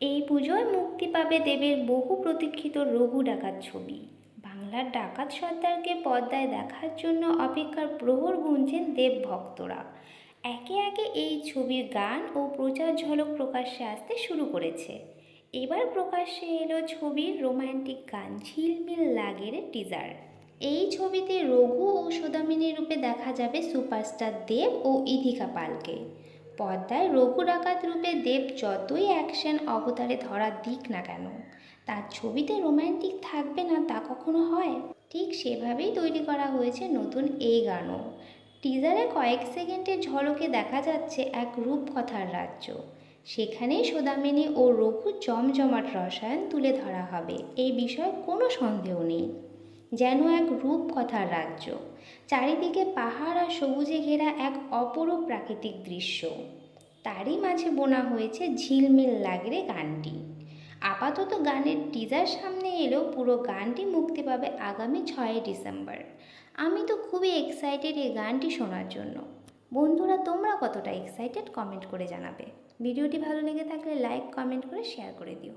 এই পুজোয় মুক্তি পাবে দেবের বহু প্রতীক্ষিত রঘু ডাকাত ছবি। বাংলার ডাকাত সর্দারকে পর্দায় দেখার জন্য অপেক্ষার প্রহর গুনছেন দেব ভক্তরা। একে একে এই ছবির গান ও প্রচার ঝলক প্রকাশ্যে আসতে শুরু করেছে। এবার প্রকাশ্যে এলো ছবির রোমান্টিক গান ঝিলমিল লাগের টিজার। এই ছবিতে রঘু ও সৌদামিনী রূপে দেখা যাবে সুপারস্টার দেব ও ইথিকা পালকে। পর্দায় রঘু ডাকাত রূপে দেব যতই অ্যাকশন অবতারে ধরা দিক না কেন, তার ছবিতে রোম্যান্টিক থাকবে না তা কখনো হয়? ঠিক সেভাবেই তৈরি করা হয়েছে নতুন এই গানও। টিজারে কয়েক সেকেন্ডের ঝলকে দেখা যাচ্ছে এক রূপকথার রাজ্য। সেখানেই সৌদামিনী ও রঘু জমজমাট রসায়ন তুলে ধরা হবে, এই বিষয়ে কোনো সন্দেহ নেই। যেন এক রূপকথার রাজ্য, চারিদিকে পাহাড় আর সবুজে ঘেরা এক অপরূপ প্রাকৃতিক দৃশ্য। তারই মাঝে বোনা হয়েছে ঝিলমিল লাগরে গানটি। আপাতত গানের টিজার সামনে এলেও পুরো গানটি মুক্তি পাবে আগামী 6 ডিসেম্বর। আমি তো খুবই এক্সাইটেড এই গানটি শোনার জন্য। বন্ধুরা, তোমরা কতটা এক্সাইটেড কমেন্ট করে জানাবে। ভিডিওটি ভালো লেগে থাকলে লাইক কমেন্ট করে শেয়ার করে দিও।